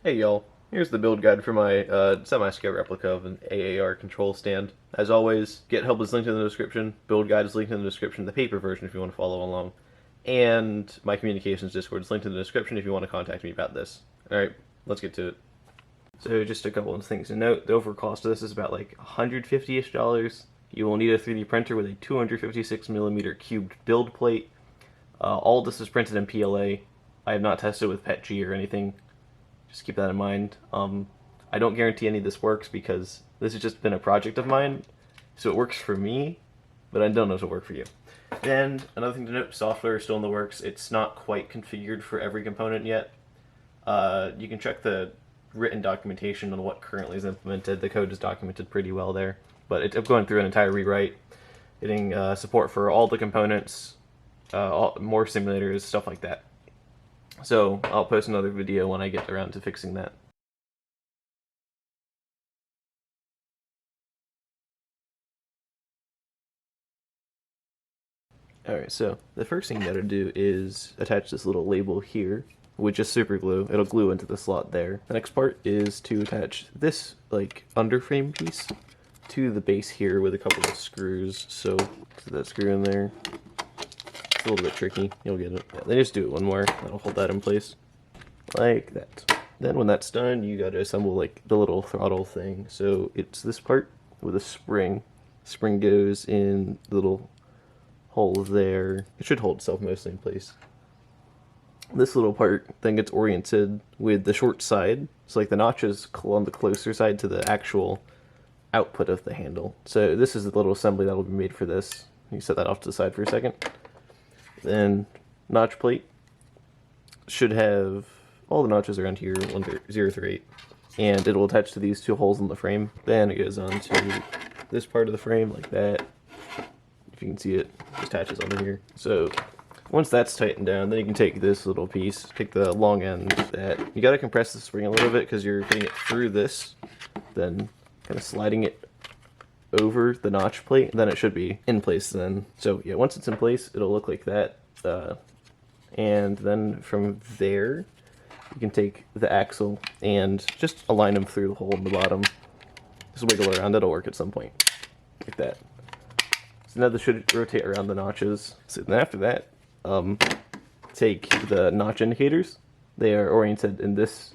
Hey y'all, here's the build guide for my semi-scale replica of an AAR control stand. As always, GitHub is linked in the description, build guide is linked in the description, the paper version if you want to follow along, and my communications Discord is linked in the description if you want to contact me about this. Alright, let's get to it. So just a couple of things to note, the overall cost of this is about like $150-ish. You will need a 3D printer with a 256mm cubed build plate. All this is printed in PLA. I have not tested with PETG or anything. Just keep that in mind. I don't guarantee any of this works because this has just been a project of mine, so it works for me, but I don't know if it'll work for you. And another thing to note, software is still in the works. It's not quite configured for every component yet. You can check the written documentation on what currently is implemented. The code is documented pretty well there, but I'm going through an entire rewrite, getting support for all the components, more simulators, stuff like that. So I'll post another video when I get around to fixing that. Alright, so the first thing you gotta do is attach this little label here, which is super glue. It'll glue into the slot there. The next part is to attach this, like, underframe piece to the base here with a couple of screws. So, put that screw in there. It's a little bit tricky. You'll get it. Yeah, then just do it one more. That'll hold that in place. Like that. Then when that's done, you gotta assemble, like, the little throttle thing. So it's this part with a spring. Spring goes in the little hole there. It should hold itself mostly in place. This little part then gets oriented with the short side. So like the notch is on the closer side to the actual output of the handle. So this is the little assembly that will be made for this. You set that off to the side for a second. Then notch plate should have all the notches around here, 0 through 8, and it will attach to these two holes in the frame. Then it goes on to this part of the frame like that. If you can see it, just attaches onto here. So once that's tightened down, then you can take this little piece, take the long end of that. You gotta compress the spring a little bit because you're getting it through this, then kind of sliding it over the notch plate, then it should be in place then. So yeah, once it's in place, it'll look like that. And then from there, you can take the axle and just align them through the hole in the bottom. Just wiggle around, it'll work at some point. Like that. So now this should rotate around the notches. So then after that, take the notch indicators. They are oriented in this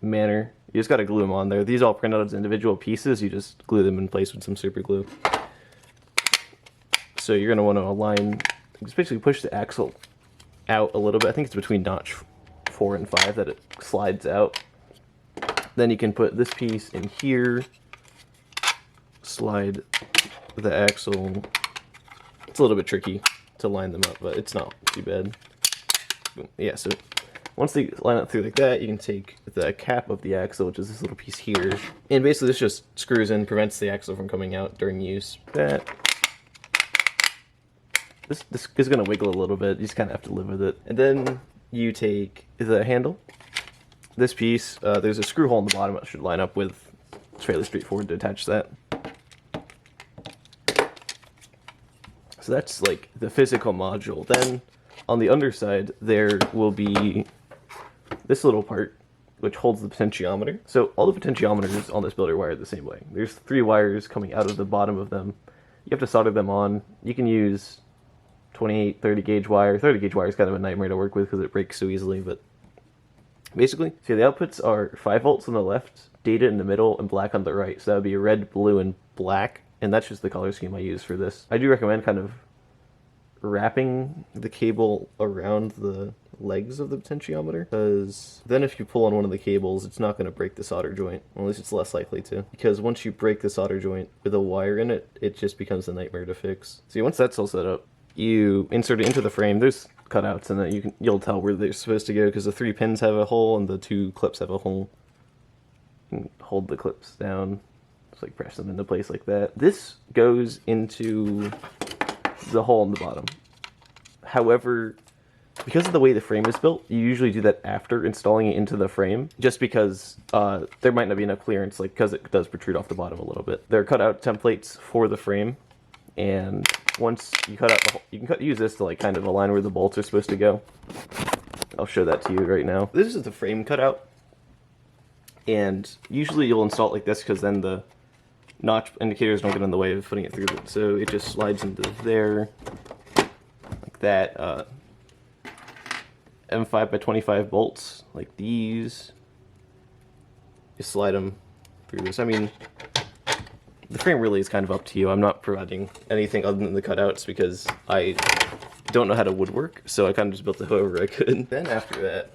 manner. You just gotta glue them on there. These all print out as individual pieces. You just glue them in place with some super glue. So you're gonna want to align, just basically push the axle out a little bit. I think it's between notch 4 and 5 that it slides out. Then you can put this piece in here, slide the axle. It's a little bit tricky to line them up, but it's not too bad. Yeah, so once they line up through like that, you can take the cap of the axle, which is this little piece here, and basically this just screws in, prevents the axle from coming out during use. That this is going to wiggle a little bit, you just kind of have to live with it. And then you take the handle, this piece, there's a screw hole in the bottom that should line up with. It's fairly straightforward to attach that. So that's like the physical module. Then on the underside there will be this little part which holds the potentiometer. So all the potentiometers on this build are wired the same way. There's 3 wires coming out of the bottom of them. You have to solder them on. You can use 28, 30 gauge wire. 30 gauge wire is kind of a nightmare to work with because it breaks so easily, but basically, see, the outputs are 5 volts on the left, data in the middle, and black on the right. So that would be red, blue, and black, and that's just the color scheme I use for this. I do recommend kind of wrapping the cable around the legs of the potentiometer, because then if you pull on one of the cables, it's not going to break the solder joint, or at least it's less likely to, because once you break the solder joint with a wire in it, it just becomes a nightmare to fix. See, once that's all set up, you insert it into the frame. There's cutouts, and then you'll tell where they're supposed to go because the 3 pins have a hole and the 2 clips have a hole. You can hold the clips down, just like press them into place like that. This goes into the hole in the bottom. However, because of the way the frame is built, you usually do that after installing it into the frame, just because there might not be enough clearance, like because it does protrude off the bottom a little bit. There are cutout templates for the frame, and once you cut out the hole, you can use this to like kind of align where the bolts are supposed to go. I'll show that to you right now. This is the frame cutout. And usually you'll install it like this because then the notch indicators don't get in the way of putting it through it. So it just slides into there, like that. M5 by 25 bolts, like these. You slide them through this. I mean, the frame really is kind of up to you. I'm not providing anything other than the cutouts because I don't know how to woodwork, so I kind of just built it however I could. Then after that,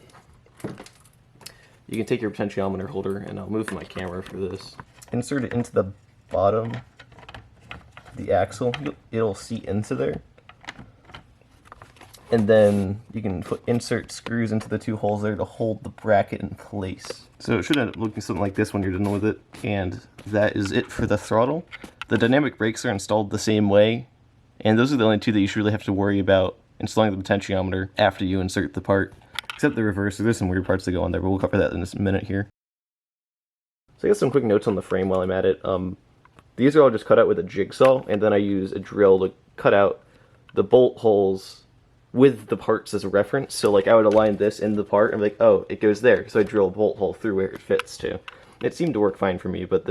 you can take your potentiometer holder, and I'll move my camera for this. Insert it into the bottom, the axle. It'll seat into there. And then you can insert screws into the two holes there to hold the bracket in place. So it should end up looking something like this when you're done with it. And that is it for the throttle. The dynamic brakes are installed the same way. And those are the only two that you should really have to worry about installing the potentiometer after you insert the part. Except the reverser. There's some weird parts that go on there, but we'll cover that in a minute here. So I got some quick notes on the frame while I'm at it. These are all just cut out with a jigsaw, and then I use a drill to cut out the bolt holes with the parts as a reference. So like I would align this in the part and be like, oh, it goes there. So I drill a bolt hole through where it fits to. It seemed to work fine for me, but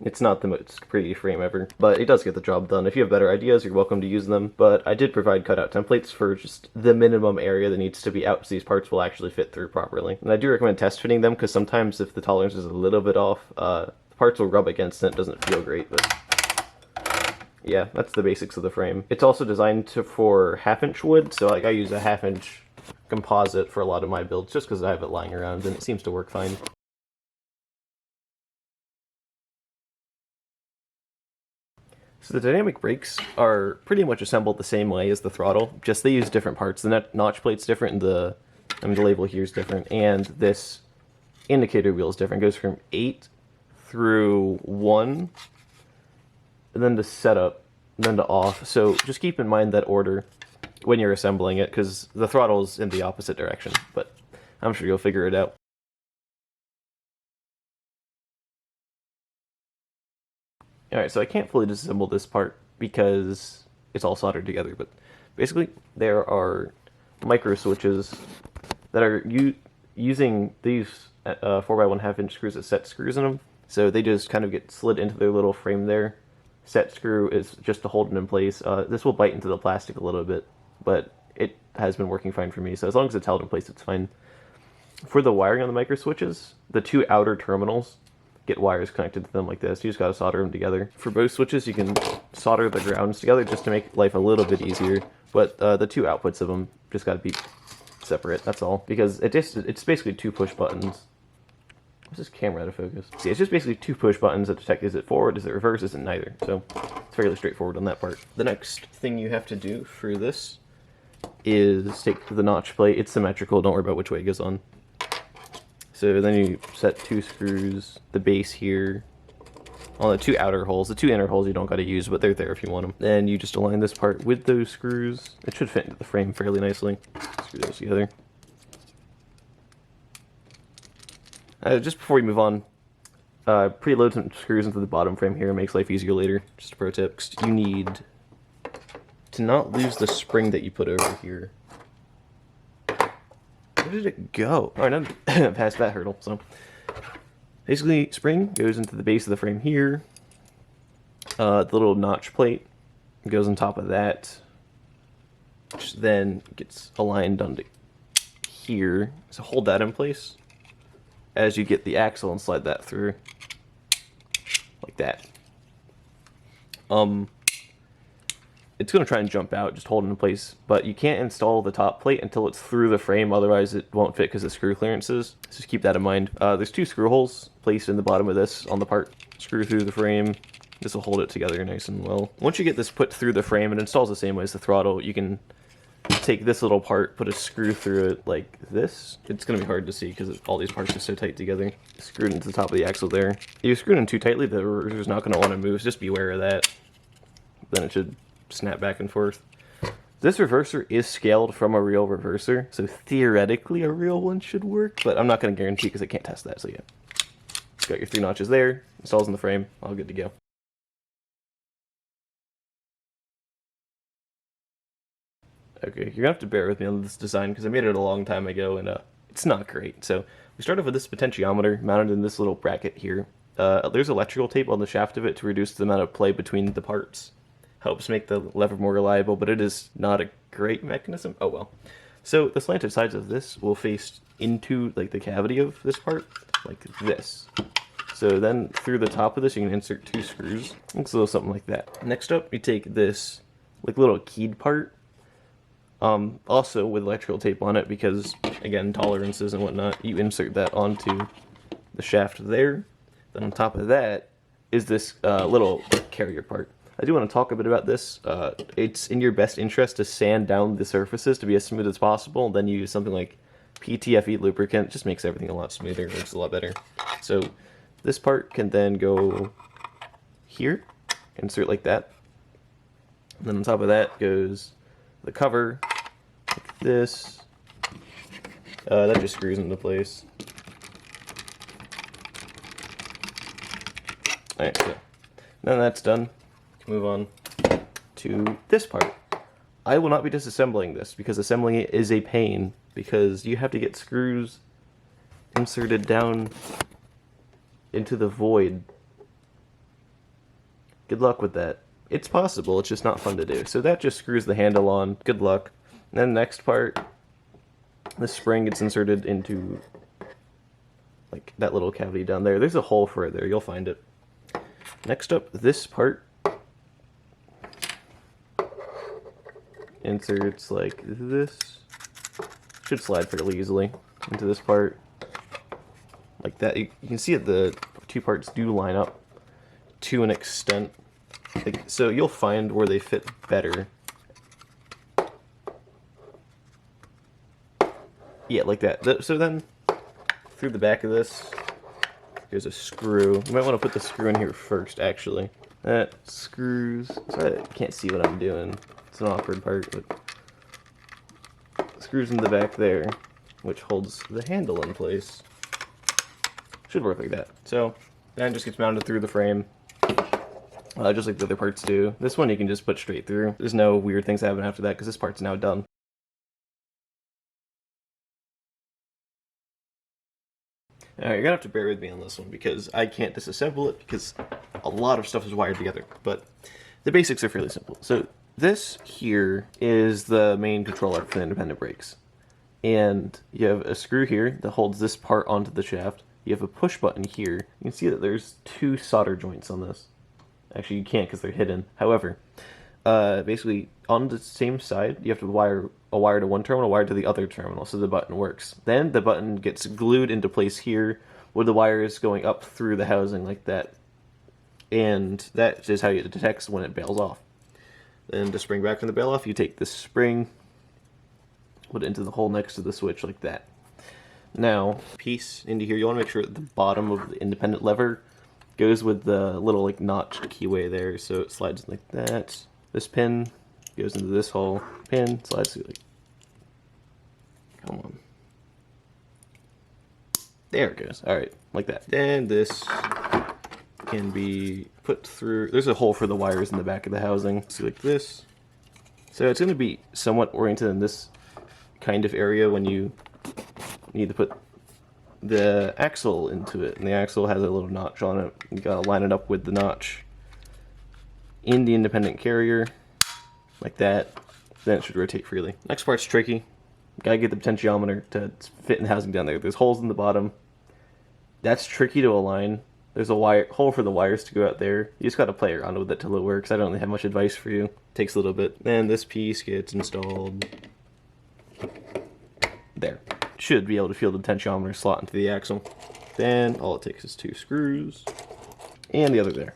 it's not the most pretty frame ever. But it does get the job done. If you have better ideas, you're welcome to use them. But I did provide cutout templates for just the minimum area that needs to be out so these parts will actually fit through properly. And I do recommend test fitting them because sometimes if the tolerance is a little bit off, the parts will rub against it. It doesn't feel great, but yeah, that's the basics of the frame. It's also designed for 1/2" wood, so like I use a 1/2" composite for a lot of my builds just because I have it lying around and it seems to work fine. So the dynamic brakes are pretty much assembled the same way as the throttle, just they use different parts. The notch plate's different, and the label here is different, and this indicator wheel is different. It goes from 8 through 1, and then to setup, and then to off. So just keep in mind that order when you're assembling it, because the throttle's in the opposite direction, but I'm sure you'll figure it out. Alright, so I can't fully disassemble this part because it's all soldered together, but basically there are micro switches that are using these 4x1/2" screws that set screws in them, so they just kind of get slid into their little frame there. Set screw is just to hold it in place. This will bite into the plastic a little bit, but it has been working fine for me, so as long as it's held in place, it's fine. For the wiring on the micro switches, the two outer terminals get wires connected to them like this. You just gotta solder them together. For both switches, you can solder the grounds together just to make life a little bit easier, but the two outputs of them just gotta be separate, that's all. Because it's basically two push buttons. What's this camera out of focus? See, it's just basically two push buttons that detect is it forward, is it reverse, is it neither. So it's fairly straightforward on that part. The next thing you have to do for this is take the notch plate. It's symmetrical, don't worry about which way it goes on. So then you set two screws, the base here, on the two outer holes. The two inner holes you don't gotta use, but they're there if you want them. Then you just align this part with those screws. It should fit into the frame fairly nicely. Screw those together. Just before we move on, preload some screws into the bottom frame here. It makes life easier later. Just a pro tip. You need to not lose the spring that you put over here. Where did it go? Alright, I'm past that hurdle. So basically, spring goes into the base of the frame here. The little notch plate goes on top of that, which then gets aligned onto here. So hold that in place as you get the axle and slide that through like that. It's going to try and jump out, just hold it in place, but you can't install the top plate until it's through the frame, otherwise it won't fit because of screw clearances. So just keep that in mind. There's two screw holes placed in the bottom of this on the part. Screw through the frame. This will hold it together nice and well. Once you get this put through the frame, it installs the same way as the throttle. You can take this little part, put a screw through it like this. It's going to be hard to see because all these parts are so tight together. Screw it into the top of the axle there. If you screw it in too tightly, the reverser's not going to want to move, so just be aware of that. Then it should snap back and forth. This reverser is scaled from a real reverser, so theoretically a real one should work, but I'm not going to guarantee because I can't test that, so yeah. Got your 3 notches there, installs in the frame, all good to go. Okay, you're gonna have to bear with me on this design because I made it a long time ago and it's not great. So We start off with this potentiometer mounted in this little bracket here. There's electrical tape on the shaft of it to reduce the amount of play between the parts. Helps make the lever more reliable, but it is not a great mechanism. Oh well. So the slanted sides of this will face into like the cavity of this part, like this. So then through the top of this you can insert 2 screws. Looks a little something like that. Next up, you take this like little keyed part, also with electrical tape on it because, again, tolerances and whatnot. You insert that onto the shaft there. Then on top of that is this little carrier part. I do want to talk a bit about this. It's in your best interest to sand down the surfaces to be as smooth as possible. Then you use something like PTFE lubricant. It just makes everything a lot smoother. It looks a lot better. So this part can then go here, insert like that. And then on top of that goes the cover, like this. That just screws into place. Alright, so now that's done, move on to this part. I will not be disassembling this because assembling it is a pain because you have to get screws inserted down into the void. Good luck with that. It's possible, it's just not fun to do. So that just screws the handle on. Good luck. And then the next part, the spring gets inserted into like that little cavity down there. There's a hole for it there, you'll find it. Next up, this part inserts like this. Should slide fairly easily into this part. Like that. You can see that the 2 parts do line up to an extent. Like, so you'll find where they fit better. Yeah, like that. So then, through the back of this, there's a screw. You might want to put the screw in here first, actually. That screws. Sorry, I can't see what I'm doing. It's an awkward part, but screws in the back there, which holds the handle in place. Should work like that. So then it just gets mounted through the frame, just like the other parts do. This one you can just put straight through. There's no weird things that happen after that because this part's now done. You're gonna have to bear with me on this one because I can't disassemble it because a lot of stuff is wired together, but the basics are fairly simple. So this here is the main controller for the independent brakes. And you have a screw here that holds this part onto the shaft. You have a push button here. You can see that there's 2 solder joints on this. Actually, you can't because they're hidden. However, basically on the same side, you have to wire a wire to one terminal, a wire to the other terminal, so the button works. Then the button gets glued into place here, with the wires going up through the housing like that. And that is how it detects when it bails off. Then to spring back from the bail off, you take this spring, put it into the hole next to the switch like that. Now, piece into here, you want to make sure that the bottom of the independent lever goes with the little like notched keyway there, so it slides like that. This pin goes into this hole, pin slides through like, come on. There it goes. Alright, like that. Then this can be put through, there's a hole for the wires in the back of the housing. See, like this. So it's going to be somewhat oriented in this kind of area when you need to put the axle into it. And the axle has a little notch on it. You gotta line it up with the notch in the independent carrier, like that. Then it should rotate freely. Next part's tricky. Gotta get the potentiometer to fit in the housing down there. There's holes in the bottom. That's tricky to align. There's a wire hole for the wires to go out there. You just gotta play around with it till it works. I don't really have much advice for you. Takes a little bit. Then this piece gets installed there. Should be able to feel the potentiometer slot into the axle. Then all it takes is 2 screws and the other there.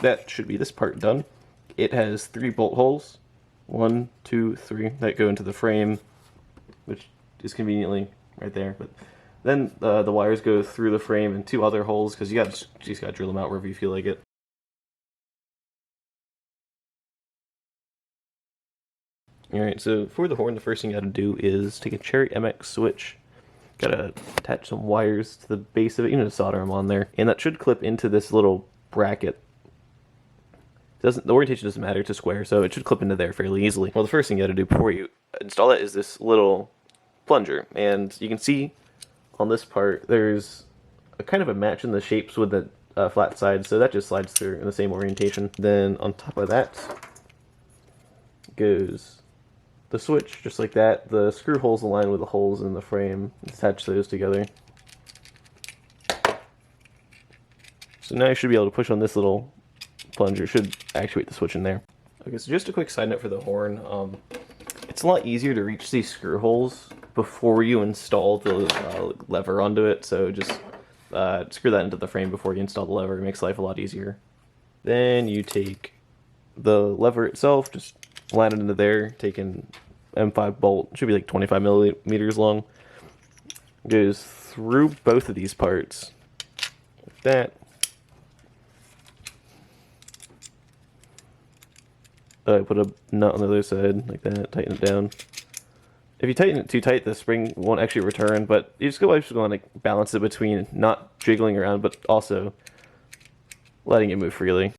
That should be this part done. It has 3 bolt holes, 1, 2, 3, that go into the frame, which is conveniently right there. But then the wires go through the frame and 2 other holes because you just got to drill them out wherever you feel like it. Alright, so for the horn, the first thing you gotta do is take a Cherry MX switch. Gotta attach some wires to the base of it, you know, to solder them on there. And that should clip into this little bracket. The orientation doesn't matter, it's a square, so it should clip into there fairly easily. Well, the first thing you gotta do before you install it is this little plunger. And you can see on this part, there's a kind of a match in the shapes with the flat side, so that just slides through in the same orientation. Then on top of that goes the switch, just like that. The screw holes align with the holes in the frame. Attach those together. So now you should be able to push on this little plunger. It should actuate the switch in there. Okay, so just a quick side note for the horn. It's a lot easier to reach these screw holes before you install the lever onto it, so just screw that into the frame before you install the lever. It makes life a lot easier. Then you take the lever itself, just line it into there, take an M5 bolt, it should be like 25 millimeters long. It goes through both of these parts, like that. Put a nut on the other side, like that, tighten it down. If you tighten it too tight, the spring won't actually return, but you just want to like balance it between not jiggling around, but also letting it move freely.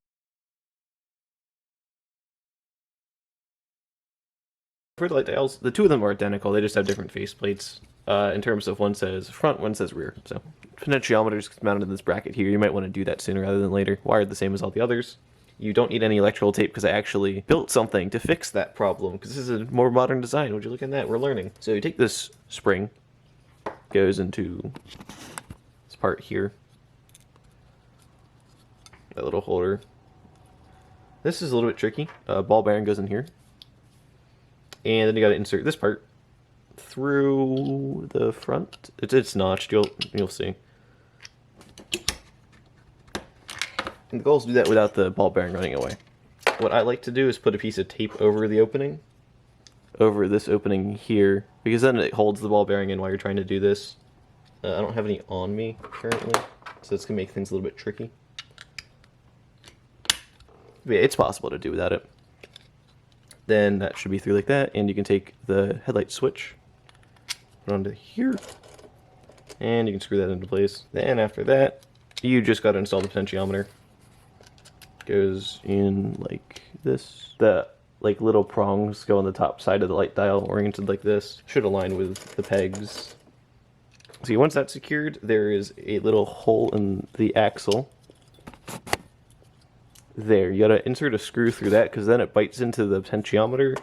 For the light dials, the two of them are identical, they just have different faceplates. In terms of one says front, one says rear. So potentiometer is mounted in this bracket here. You might want to do that sooner rather than later. Wired the same as all the others. You don't need any electrical tape because I actually built something to fix that problem, because this is a more modern design. Would you look at that? We're learning. So you take this spring, goes into this part here, that little holder. This is a little bit tricky. Ball bearing goes in here, and then you got to insert this part through the front. It's notched. You'll see. And the goal is to do that without the ball bearing running away. What I like to do is put a piece of tape over the opening, over this opening here, because then it holds the ball bearing in while you're trying to do this. I don't have any on me currently, so it's going to make things a little bit tricky. But yeah, it's possible to do without it. Then that should be through like that, and you can take the headlight switch, put it onto here, and you can screw that into place. Then after that, you just got to install the potentiometer. Goes in like this. The like little prongs go on the top side of the light dial, oriented like this. Should align with the pegs. See, once that's secured, there is a little hole in the axle. There, you gotta insert a screw through that, because then it bites into the potentiometer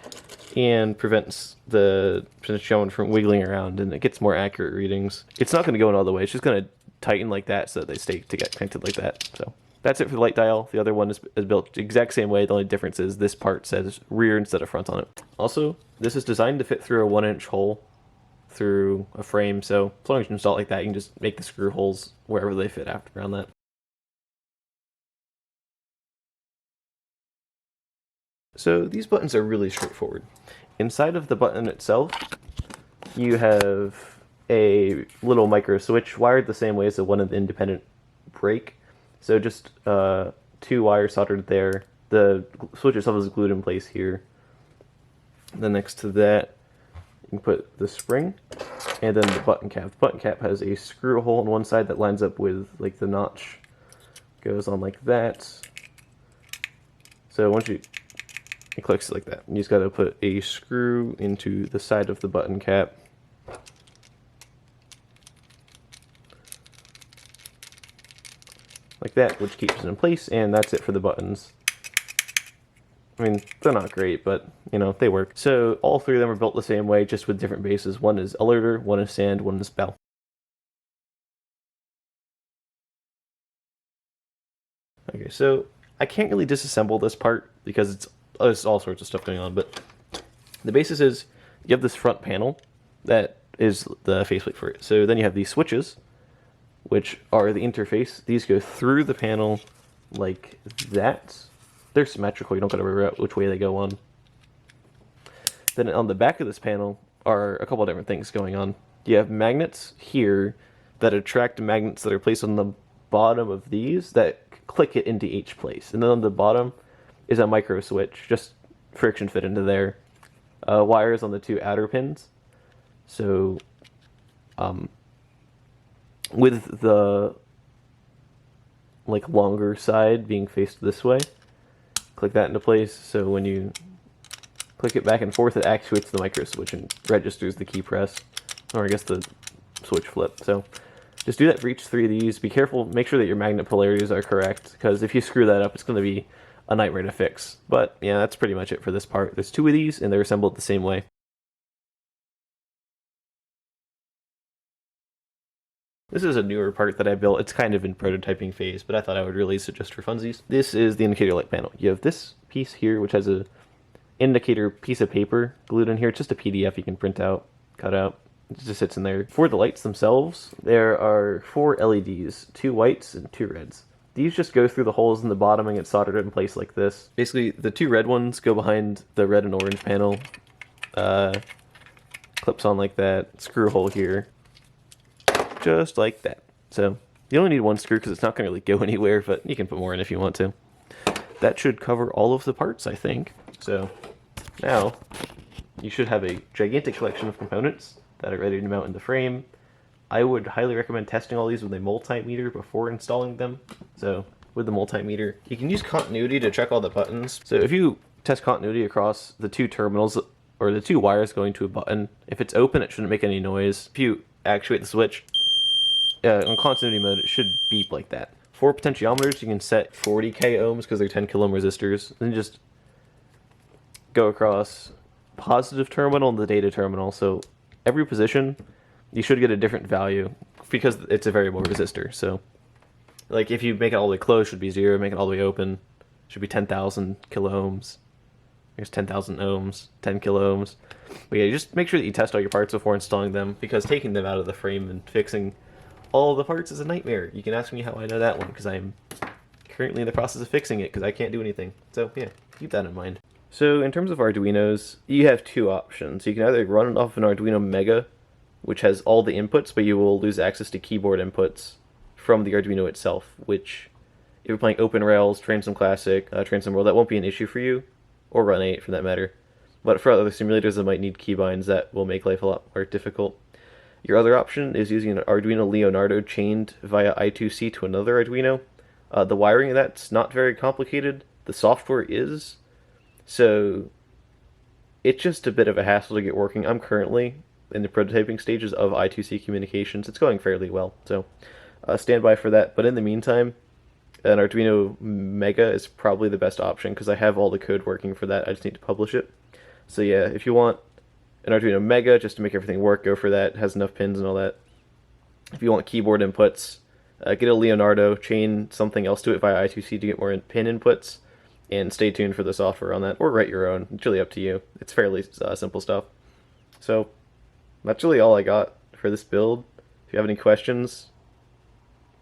and prevents the potentiometer from wiggling around, and it gets more accurate readings. It's not gonna go in all the way, it's just gonna tighten like that so that they stay to get connected like that. So that's it for the light dial. The other one is built the exact same way. The only difference is this part says rear instead of front on it. Also, this is designed to fit through a 1-inch hole through a frame, so as long as you install it like that, you can just make the screw holes wherever they fit after around that. So these buttons are really straightforward. Inside of the button itself, you have a little micro switch wired the same way as the one of the independent brake. So just 2 wires soldered there. The switch itself is glued in place here. Then next to that, you can put the spring and then the button cap. The button cap has a screw hole on one side that lines up with like the notch. Goes on like that. So once it clicks like that. You just got to put a screw into the side of the button cap. Like that, which keeps it in place, and that's it for the buttons. I mean, they're not great, but, you know, they work. So all 3 of them are built the same way, just with different bases. One is alerter, one is sand, one is bell. Okay, so I can't really disassemble this part because there's all sorts of stuff going on, but the basis is you have this front panel that is the faceplate for it. So then you have these switches, which are the interface. These go through the panel like that. They're symmetrical, you don't gotta worry about which way they go on. Then on the back of this panel are a couple of different things going on. You have magnets here that attract magnets that are placed on the bottom of these that click it into each place. And then on the bottom is a micro switch, just friction fit into there. Wires on the 2 outer pins. So, with the like longer side being faced this way, click that into place. So when you click it back and forth, it actuates the micro switch and registers the key press, or I guess the switch flip. So just do that for each 3 of these. Be careful, make sure that your magnet polarities are correct, because if you screw that up, it's going to be a nightmare to fix. But yeah, that's pretty much it for this part. There's 2 of these, and they're assembled the same way. This is a newer part that I built. It's kind of in prototyping phase, but I thought I would release it just for funsies. This is the indicator light panel. You have this piece here, which has a indicator piece of paper glued in here. It's just a PDF you can print out, cut out. It just sits in there. For the lights themselves, there are 4 LEDs, 2 whites and 2 reds. These just go through the holes in the bottom and get soldered in place like this. Basically, the 2 red ones go behind the red and orange panel. Clips on like that. Screw hole here. Just like that. So, you only need 1 screw because it's not going to really go anywhere, but you can put more in if you want to. That should cover all of the parts, I think. So, now, you should have a gigantic collection of components that are ready to mount in the frame. I would highly recommend testing all these with a multimeter before installing them. So, with the multimeter, you can use continuity to check all the buttons. So if you test continuity across the 2 terminals, or the 2 wires going to a button, if it's open, it shouldn't make any noise. If you actuate the switch, on continuity mode, it should beep like that. For potentiometers, you can set 40k ohms because they're 10 kilo ohm resistors. Then just go across positive terminal and the data terminal. So every position, you should get a different value because it's a variable resistor. So, like if you make it all the way closed, it should be 0. Make it all the way open, it should be 10,000 kilo ohms. Here's 10,000 ohms, 10 kilo ohms. But yeah, just make sure that you test all your parts before installing them, because taking them out of the frame and fixing all the parts is a nightmare. You can ask me how I know that one, because I'm currently in the process of fixing it, because I can't do anything. So yeah, keep that in mind. So in terms of Arduinos, you have 2 options. You can either run it off an Arduino Mega, which has all the inputs, but you will lose access to keyboard inputs from the Arduino itself, which, if you're playing Open Rails, Transom Classic, Transom World, that won't be an issue for you, or Run 8 for that matter. But for other simulators that might need keybinds, that will make life a lot more difficult. Your other option is using an Arduino Leonardo chained via I2C to another Arduino. The wiring of that's not very complicated. The software is. So it's just a bit of a hassle to get working. I'm currently in the prototyping stages of I2C communications. It's going fairly well, so stand by for that. But in the meantime, an Arduino Mega is probably the best option because I have all the code working for that. I just need to publish it. So yeah, if you want an Arduino Mega just to make everything work, go for that. It has enough pins and all that. If you want keyboard inputs, get a Leonardo, chain something else to it via I2C to get more pin inputs, and stay tuned for the software on that, or write your own. It's really up to you. It's fairly simple stuff. So that's really all I got for this build. If you have any questions,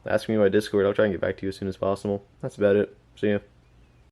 ask me in my Discord. I'll try and get back to you as soon as possible. That's about it. See ya.